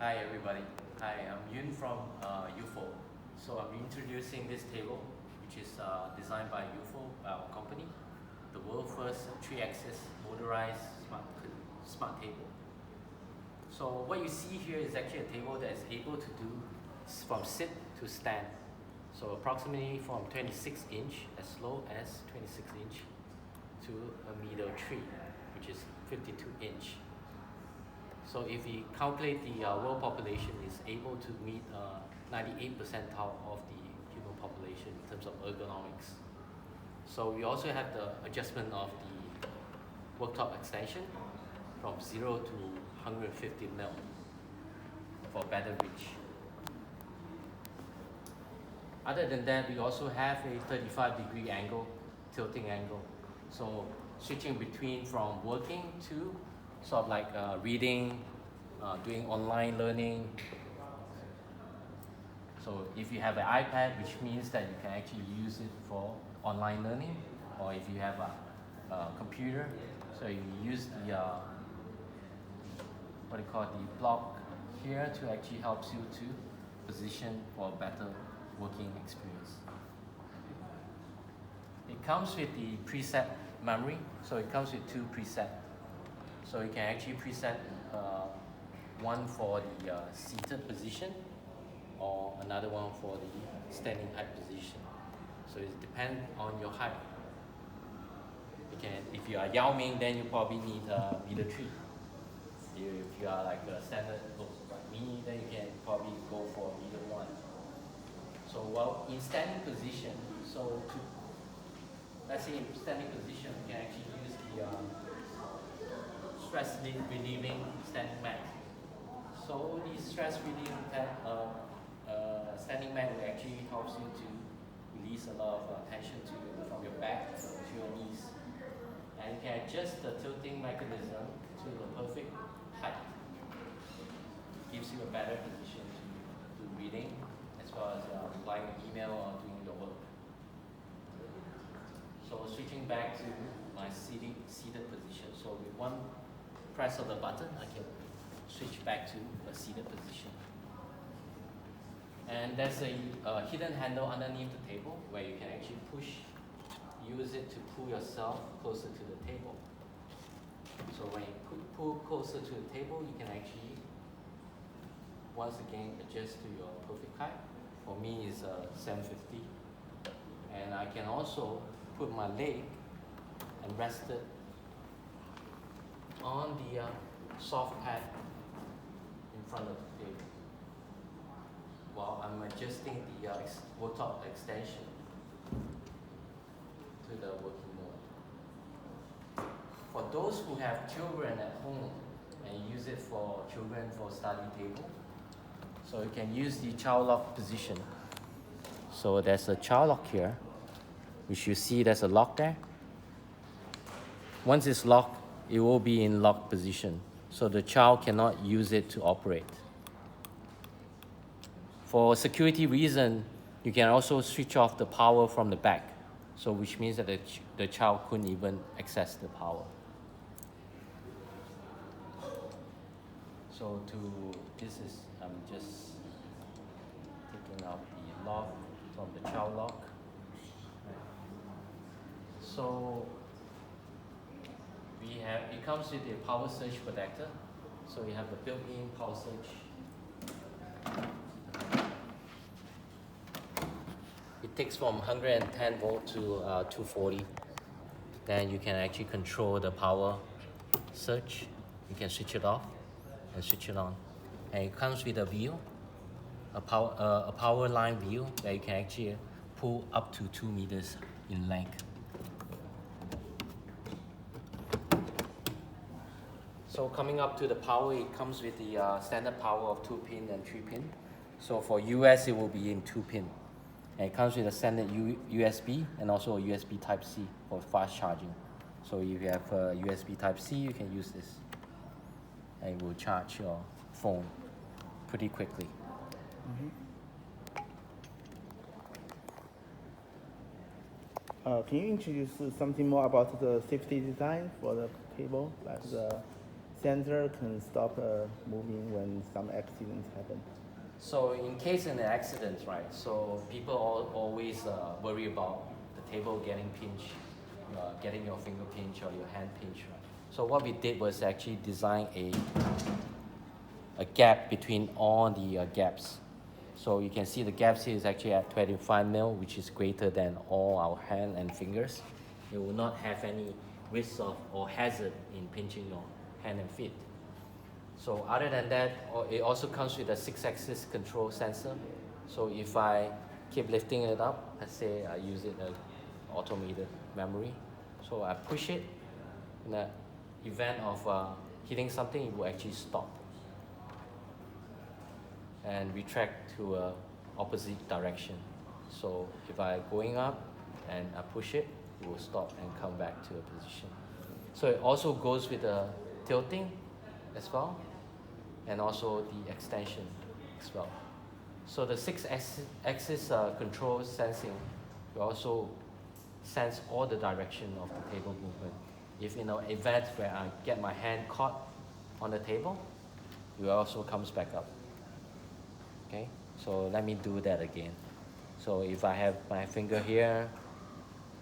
Hi everybody. Hi, I'm Yun from UFOU. So I'm introducing this table, which is designed by UFOU, our company, the world's first 3-axis motorized smart table. So what you see here is actually a table that is able to do from sit to stand. So approximately from 26 inch, as low as 26 inch, to a middle tree, which is 52 inch. So if we calculate the world population is able to meet 98 percentile of the human population in terms of ergonomics. So we also have the adjustment of the worktop extension from 0 to 150 mil for better reach. Other than that, we also have a 35-degree angle, tilting angle. So switching between from working to sort of like reading, doing online learning. So if you have an iPad, which means that you can actually use it for online learning, or if you have a computer, so you use the what do you call it, the block here to actually helps you to position for a better working experience. It comes with the preset memory, so it comes with 2 presets. So you can actually preset one for the seated position or another one for the standing height position. So it depends on your height. If you are Yao Ming, then you probably need a middle tree. If you are like a standard like me, then you can probably go for either one. So while in standing position, let's say in standing position, you can actually use the stress relieving standing mat. So the stress relieving standing mat will actually helps you to release a lot of tension from your back to your knees. And you can adjust the tilting mechanism to the perfect height. Gives you a better position to reading as well as replying an email or doing your work. So switching back to my seated position. So with one press of the button, I can switch back to a seated position. And there's a hidden handle underneath the table where you can actually use it to pull yourself closer to the table. So when you pull closer to the table, you can actually once again adjust to your perfect height. For me is 750. And I can also put my leg and rest it on the soft pad in front of the table while I'm adjusting the worktop extension to the working mode. For those who have children at home and use it for children for study table, so you can use the child lock position. So there's a child lock here, which you see there's a lock there. Once it's locked, it will be in lock position, so the child cannot use it to operate. For security reason, you can also switch off the power from the back, so which means that the child couldn't even access the power. So I'm just taking out the lock from the child lock. So it comes with a power surge protector. So you have the built-in power surge. It takes from 110 volt to 240. Then you can actually control the power surge. You can switch it off and switch it on. And it comes with a wheel, a power line wheel that you can actually pull up to 2 meters in length. So coming up to the power, it comes with the standard power of 2-pin and 3-pin. So for US, it will be in 2-pin. And it comes with a standard USB and also a USB Type-C for fast charging. So if you have a USB Type-C, you can use this. And it will charge your phone pretty quickly. Can you introduce something more about the safety design for the table, like the sensor can stop moving when some accidents happen? So in case in an accident, right? So people always worry about the table getting pinched, getting your finger pinched or your hand pinched, right? So what we did was actually design a gap between all the gaps. So you can see the gaps here is actually at 25 mil, which is greater than all our hand and fingers. It will not have any risk of or hazard in pinching your hand and feet. So other than that, it also comes with a 6-axis control sensor. So if I keep lifting it up, let's say I use it as automated memory. So I push it, in the event of hitting something, it will actually stop and retract to a opposite direction. So if I going up and I push it, it will stop and come back to a position. So it also goes with the tilting as well, and also the extension as well. So the 6-axis control sensing will also sense all the direction of the table movement. If in an event where I get my hand caught on the table, it also comes back up. Okay, so let me do that again. So if I have my finger here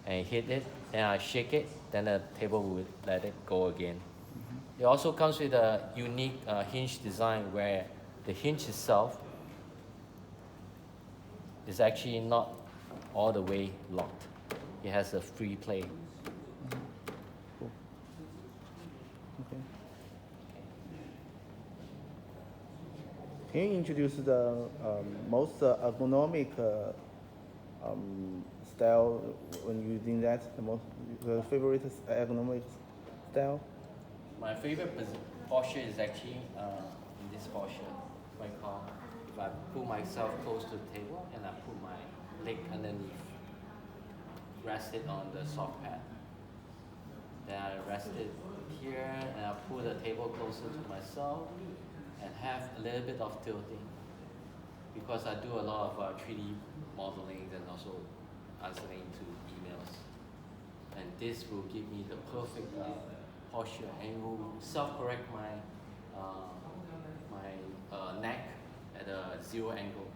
and hit it, then I shake it, then the table will let it go again. It also comes with a unique hinge design where the hinge itself is actually not all the way locked. It has a free play. Cool. Okay. Can you introduce the most ergonomic style when using that? The favorite ergonomic style? My favorite posture is actually in this posture. What I call, if I put myself close to the table and I put my leg underneath, rest it on the soft pad. Then I rest it here and I pull the table closer to myself and have a little bit of tilting, because I do a lot of 3D modeling and also answering to emails. And this will give me the perfect posture, and it will self-correct my neck at a 0 angle.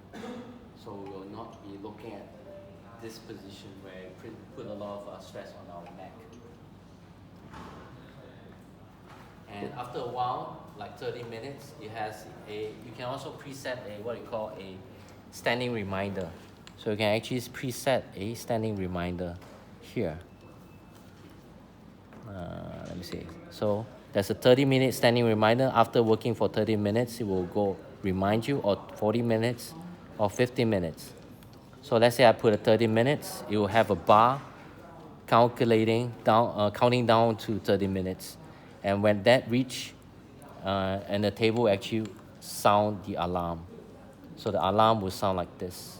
So we will not be looking at this position where it put a lot of stress on our neck. And after a while, like 30 minutes, it has you can also preset what you call a standing reminder. So you can actually preset a standing reminder here. Let me see. So there's a 30-minute standing reminder. After working for 30 minutes, it will go remind you, or 40 minutes, or 50 minutes. So let's say I put a 30 minutes, it will have a bar counting down to 30 minutes. And when that reach, and the table actually sound the alarm. So the alarm will sound like this.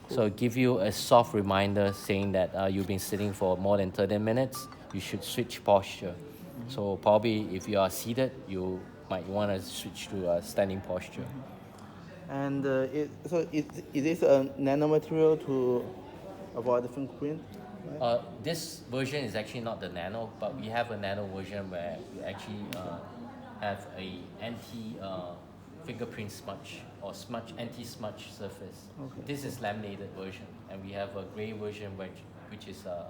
So it give you a soft reminder saying that you've been sitting for more than 30 minutes, you should switch posture. So probably if you are seated, you might want to switch to a standing posture. And is this a nanomaterial to avoid the fingerprint? Right? This version is actually not the nano, but we have a nano version where we actually have a anti fingerprint smudge or anti-smudge surface. Okay. This is laminated version, and we have a gray version which is the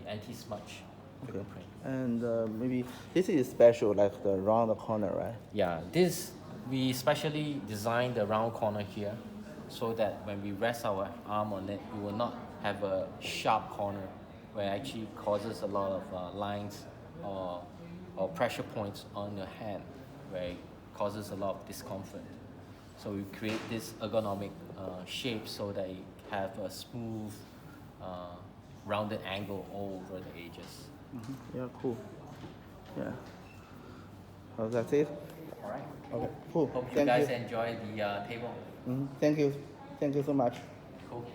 anti-smudge fingerprint. And maybe this is special, like the round corner, right? Yeah, we specially designed the round corner here, so that when we rest our arm on it, we will not have a sharp corner where it actually causes a lot of lines or pressure points on your hand, where it causes a lot of discomfort. So we create this ergonomic shape so that it have a smooth, rounded angle all over the edges. Mm-hmm. Yeah, cool. Yeah. Oh, that's it. All right. Okay, cool. Hope you Thank guys you. enjoy the table. Thank you. Thank you so much. Cool.